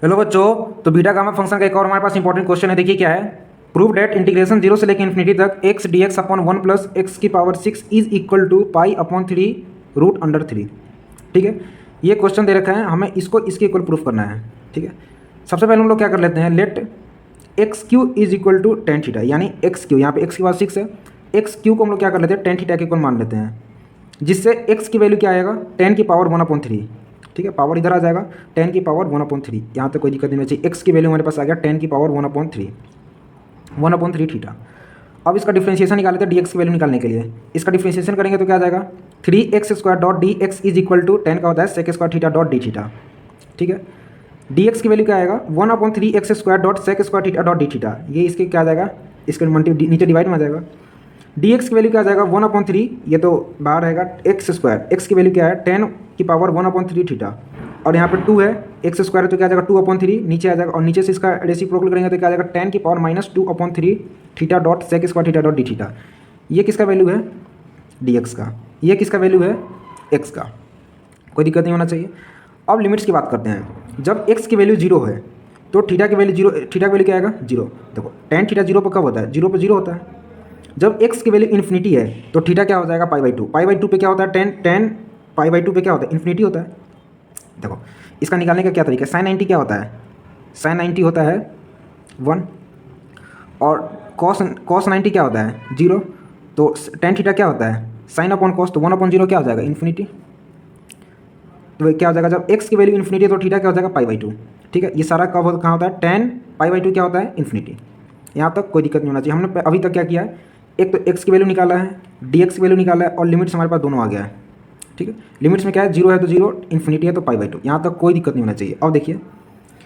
Hello बच्चों, तो beta gamma function का एक और हमारे पास इंपॉर्टेंट क्वेश्चन है। देखिए क्या है। प्रूव डेट इंटीग्रेशन जीरो से लेकर इन्फिनिटी तक x d x upon one plus x की power six is equal to pi upon three root under three. ठीक है, ये क्वेश्चन दे रखा है, हमें इसको इसके इक्वल प्रूफ करना है। ठीक है, सबसे पहले हम लोग क्या कर लेते हैं, let x cube is equal to tan theta, यानी एक्स क्यू, यहाँ पे एक्स की पावर सिक्स है, एक्स क्यू को हम लोग क्या कर लेते हैं, टेन थीटा के इक्वल मान लेते हैं, जिससे एक्स की वैल्यू क्या आएगा, टेन की पावर वन अपॉन थ्री। ठीक है, पावर इधर आ जाएगा, टेन की पावर वन अपॉन थ्री, यहाँ तक कोई दिक्कत नहीं होनी चाहिए। एक्स की वैल्यू हमारे पास आ गया टेन की power one upon three theta. अब इसका डिफ्रेंशिएशन निकाले थे डी एक्स की वैल्यू निकालने के लिए, इसका डिफ्रेंशिएशन करेंगे तो क्या आ जाएगा, three x square dot d x is equal to tan का होता है sec square theta dot d theta. ठीक है, डी एक्स की वैल्यू क्या आएगा, one upon three x square dot sec square theta dot d theta, ये इसके क्या आ जाएगा, इसके नीचे डिवाइड में आ जाएगा। डी एक्स की वैल्यू क्या आ जाएगा, वन अपॉन थ्री, ये तो बाहर रहेगा, एक्स स्क्वायर, एक्स की वैल्यू क्या है, टेन की power one upon three theta, और यहाँ पे टू है, एक्स स्क्वायर तो क्या आ जाएगा, टू अपॉन थ्री नीचे आ जाएगा, और नीचे से इसका रेसिप्रोकल करेंगे तो क्या आ जाएगा, टेन की power minus two upon three theta dot sec square theta dot d theta. ये किसका वैल्यू है, डी एक्स का, ये किसका वैल्यू है, एक्स का, कोई दिक्कत नहीं होना चाहिए। अब लिमिट्स की बात करते हैं, जब एक्स की वैल्यू जीरो है तो थीटा की वैल्यू जीरो, थीटा की वैल्यू क्या आएगा, जीरो। देखो टेन थीटा जीरो पर कब होता है, जीरो पर जीरो होता है। जब एक्स की वैल्यू इन्फिनिटी है तो थीटा क्या हो जाएगा, पाई by to, pi by to पे क्या होता है, ten, ten pi by to पे क्या होता है, इन्फिनिटी होता है। देखो इसका निकालने का क्या तरीका है, साइन 90 क्या होता है, साइन 90 होता है वन, और कॉस कॉस 90 क्या होता है, जीरो। तो टेन थीटा क्या होता है, साइन अपॉन कॉस, तो वन अपॉन जीरो क्या हो जाएगा, इन्फिनिटी। तो क्या हो जाएगा, जब एक्स की वैल्यू इन्फिनिटी है तो थीटा क्या हो जाएगा, पाई बाई टू। ठीक है, ये सारा कब कहाँ होता है, टेन पाई बाई टू क्या होता है, इन्फिनिटी। यहाँ तक कोई दिक्कत नहीं होना चाहिए। हमने अभी तक क्या किया है, एक तो एक्स की वैल्यू निकाला है, डी एक्स की वैल्यू निकाला है, और लिमिट्स हमारे पास दोनों आ गया है। ठीक है, लिमिट्स में क्या है, जीरो है तो जीरो, इन्फिनिटी है तो पाई बाई टू, यहाँ तक कोई दिक्कत नहीं होना चाहिए। अब देखिए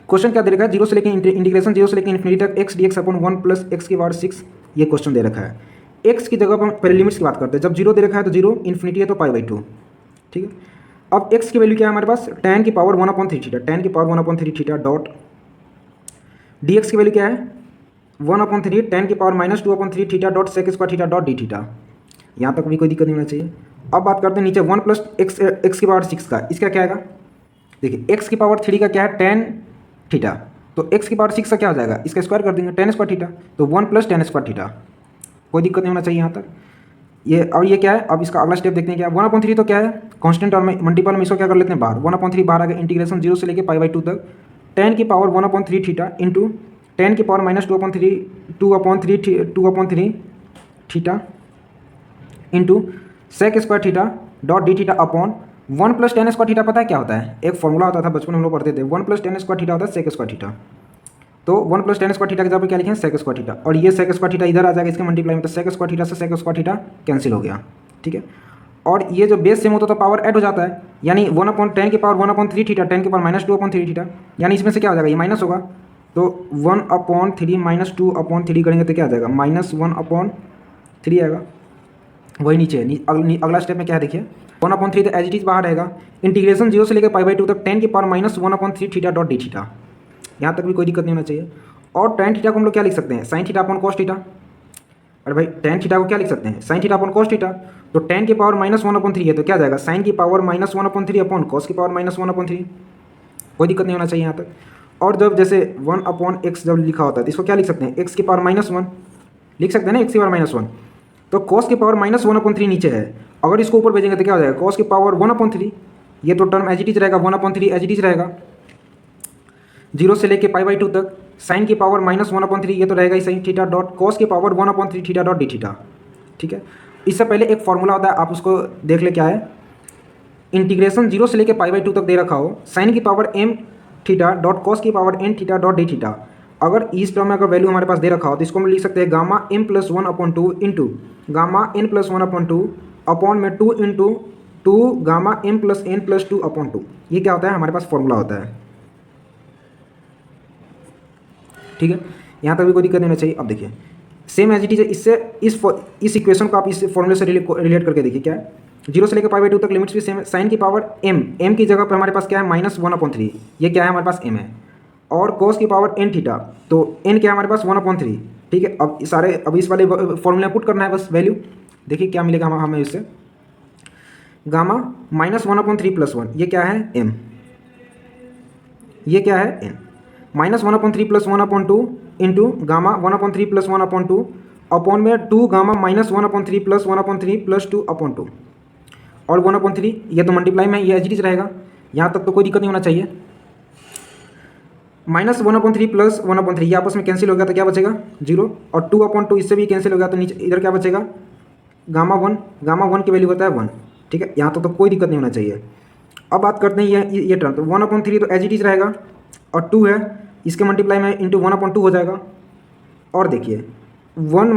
क्वेश्चन क्या दे रखा है, जीरो से लेकर इंटीग्रेशन जीरो से लेकर इन्फिनिटी तक x d x upon one plus x की पावर सिक्स, ये क्वेश्चन दे रखा है। एक्स की जगह पर पहले लिमिट्स की बात करते हैं, जब जीरो दे रखा है तो जीरो, इन्फिनिटी है तो पाई बाई टू। ठीक है, अब एक्स की वैल्यू क्या है हमारे पास, टेन की power one upon three theta, tan की power one upon three theta dot d x की वैल्यू क्या है, वन अपॉन थ्री टेन की power minus two upon three theta dot sec square theta dot d theta. यहाँ तक भी कोई दिक्कत नहीं होना चाहिए। अब बात करते हैं नीचे वन प्लस एक्स, एक्स की पावर सिक्स का, इसका क्या आएगा, देखिए एक्स की पावर थ्री का क्या है, टेन थीटा, तो एक्स की पावर सिक्स का क्या हो जाएगा, इसका स्क्वायर कर देंगे, टेन स्क्वायर थीटा, तो one plus tan square theta, कोई दिक्कत नहीं होना चाहिए यहाँ तक। ये और ये क्या है, अब इसका अगला स्टेप देखते हैं क्या, वन अपॉन थ्री तो क्या है, कांस्टेंट और मल्टीपल में इसको क्या कर लेते हैं बाहर, वन अपॉन थ्री बाहर आ गया, इंटीग्रेशन जीरो से लेकर पाई बाई टू तक, टेन की power one upon three theta into tan की power minus two upon three theta into sec square theta dot d theta upon one plus tan square theta. पता है क्या होता है, एक फॉर्मूला होता था बचपन में हम लोग पढ़ते थे, one plus tan square theta होता है सेक स्क्वायर थीटा, तो one plus tan square theta के जगह पर क्या लिखें, सेक स्क्वायर थीटा, और ये सेक स्क्वायर थीटा इधर आ जाएगा इसके मल्टीप्लाई में, तो सेक स्क्वायर थीटा से सेक स्क्वायर थीटा कैंसिल हो गया। ठीक है, और ये जो बेस सेम होता है तो पावर ऐड हो जाता है, यानी वन अपॉन टेन की power one upon three theta, tan की power minus two upon three theta, यानी इसमें से क्या हो जाएगा, ये माइनस होगा, तो one upon three minus two upon three करेंगे तो क्या आ जाएगा, माइनस वन अपॉन थ्री आएगा। वही नीचे अगला स्टेप में क्या है देखिए, वन अपॉन थ्री तो एज इट इज बाहर रहेगा, इंटीग्रेशन जीरो से लेकर पाई बाई टू तक टेन की power minus one upon three theta dot d theta, यहाँ तक भी कोई दिक्कत नहीं होना चाहिए। और टेन थीटा को हम लोग क्या लिख सकते हैं, sine theta upon cos theta. अरे भाई टेन थीटा को क्या लिख सकते हैं, sine theta upon cos theta, तो टेन की power minus one upon three है तो क्या जाएगा, साइन की power minus one upon three upon cos की power minus one upon three, कोई दिक्कत नहीं होना चाहिए यहाँ तक। और जब जैसे वन अपॉन एक्स जब लिखा होता है तो इसको क्या लिख सकते हैं, एक्स की पावर माइनस वन लिख सकते हैं ना, एक्स की पावर माइनस वन, तो कॉस की power minus one upon three नीचे है, अगर इसको ऊपर भेजेंगे तो क्या हो जाएगा, कॉस की पावर वन अपॉन थ्री, ये तो टर्म एज इट इज रहेगा, one upon three as it is रहेगा, जीरो से लेके पाई बाई टू तक, साइन की power minus one upon three, ये तो रहेगा ही सही, थीटा डॉट कॉस की power one upon three theta dot d theta. ठीक है, इससे पहले एक फॉर्मूला होता है, आप उसको देख ले क्या है, इंटीग्रेशन जीरो से लेके पाई बाई टू तक दे रखा हो, साइन की power m theta dot cos की power n theta dot d theta, अगर इस टर्म में अगर वैल्यू हमारे पास दे रखा हो तो इसको हम लिख सकते हैं gamma m plus one upon two into gamma n plus one upon two upon में two into two gamma m plus n plus two upon two, ये क्या होता है हमारे पास फॉर्मूला होता है। ठीक है, यहाँ तक भी कोई दिक्कत नहीं होना चाहिए। अब देखिए सेम एज इट इज, इससे इस इक्वेशन को आप इस फॉर्मूले से रिलेट करके देखिए क्या है, जीरो से लेकर पाई बाई टू तक लिमिट्स भी सेम है, साइन की पावर एम की जगह पर हमारे पास क्या है, माइनस वन अपॉन थ्री, ये क्या है हमारे पास एम है, और कोस की पावर एन थीटा, तो एन क्या है हमारे पास वन अपॉन थ्री। ठीक है, अब इस वाले फॉर्मूला पुट करना है बस वैल्यू, देखिए क्या मिलेगा हमें इससे, gamma minus one upon three plus one, ये क्या है एम, ये क्या है एन, -1/3 + 1/2 इंटू गामा 1/3 + 1/2 अपॉन में 2 गामा -1/3 + 1/3 + 2/2 और 1/3 ये तो मल्टीप्लाई में ये एज इट इज रहेगा, यहाँ तक तो कोई दिक्कत नहीं होना चाहिए। -1/3 + 1/3 ये आपस में कैंसिल हो गया तो क्या बचेगा 0 और 2/2 इससे भी कैंसिल हो गया तो नीचे इधर क्या बचेगा गामा 1 की वैल्यू होता है 1। ठीक है, यहाँ तो कोई दिक्कत नहीं होना चाहिए। अब बात करते हैं ये टर्म, तो 1/3 तो एज इट इज रहेगा और 2 है इसके मल्टीप्लाई में इंटू 1/2 हो जाएगा। और देखिए 1 -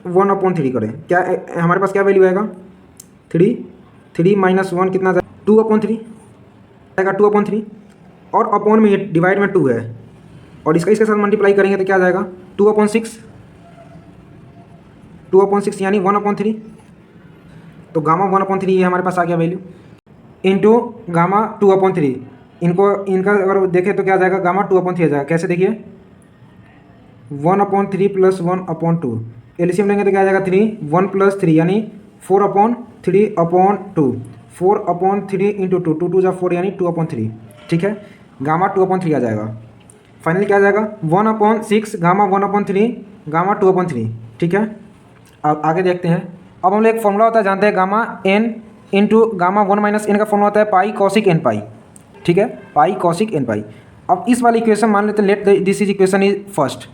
1/3 करें क्या हमारे पास क्या वैल्यू आएगा 3 -1 कितना 2/3 आएगा 2/3 और अपॉन में ये डिवाइड में 2 है और इसका इसके साथ मल्टीप्लाई करेंगे तो क्या आ जाएगा 2/6 यानी 1/3। तो गामा 1/3 ये हमारे पास आ गया वैल्यू इंटू गामा 2/3। इनका अगर देखें तो क्या आ जाएगा गामा 2/3 आ जाएगा। कैसे देखिए 1/3 + 1/2 एलसीएम लेंगे तो क्या आ जाएगा 3 1 + 3 यानी 4/3/2 4/3 इंटू 2 2 2 4 यानी 2/3। ठीक है, गामा 2/3 आ जाएगा। फाइनली क्या आ जाएगा 1/6 गामा 1/3 गामा 2/3। ठीक है, अब आगे देखते हैं। अब हम लोग एक फॉर्मूला होता है जानते हैं gamma n into gamma 1 - n का फॉर्मूला होता है पाई कॉसिक n पाई। ठीक है, पाई कॉसिक n पाई। अब इस वाली इक्वेशन मान लेते हैं let this is equation is first,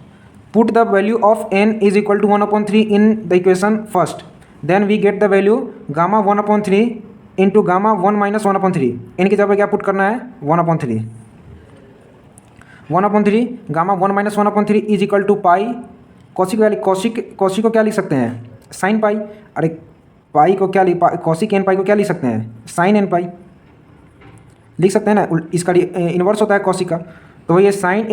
put the value of n is equal to 1/3 in the equation first, then we get the value gamma 1/3 into gamma 1 - 1/3। n की जगह क्या पुट करना है 1/3 gamma 1 - 1/3 is equal to pi cosec को क्या लिख सकते हैं साइन पाई। अरे पाई को क्या कॉसिक n पाई को क्या लिख सकते हैं साइन n पाई लिख सकते हैं ना, इसका इन्वर्स होता है कॉसिक का। तो ये साइन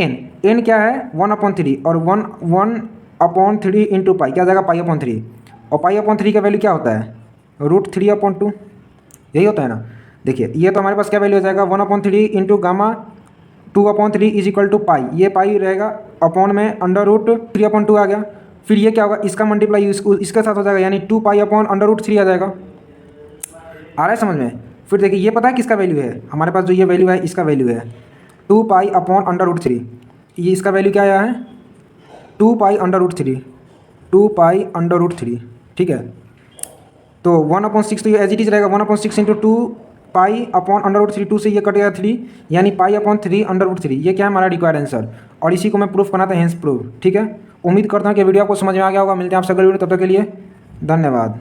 n क्या है 1/3 और 1/3 इंटू पाई क्या जाएगा पाई/3 और पाई/3 का वैल्यू क्या होता है √3/2 यही होता है ना। देखिए ये तो हमारे पास क्या वैल्यू हो जाएगा 1/3 into gamma 2/3 is equal to pi, ये पाई रहेगा अपॉन में √3/2 आ गया। फिर ये क्या होगा इसका मल्टीप्लाई इसके साथ हो जाएगा यानी 2 पाई अपॉन √3 आ जाएगा। आ रहा है समझ में। फिर देखिए ये पता है किसका वैल्यू है हमारे पास जो ये वैल्यू है इसका वैल्यू है 2 पाई अपॉन √3। ये इसका वैल्यू क्या आया है 2 पाई √3। ठीक है, तो 1/6 तो ये एज इट इज रहेगा 1/6 इंटू 2 पाई अपॉन √3 2 से ये कटेगा 3 यानी पाई/3 √3। ये क्या है हमारा रिक्वायर्ड आंसर और इसी को मैं प्रूफ बनाता है हेंस प्रूफ। ठीक है, उम्मीद करता हूँ कि वीडियो आपको समझ में आ गया होगा। मिलते हैं आपसे अगली वीडियो, तब तक के लिए धन्यवाद।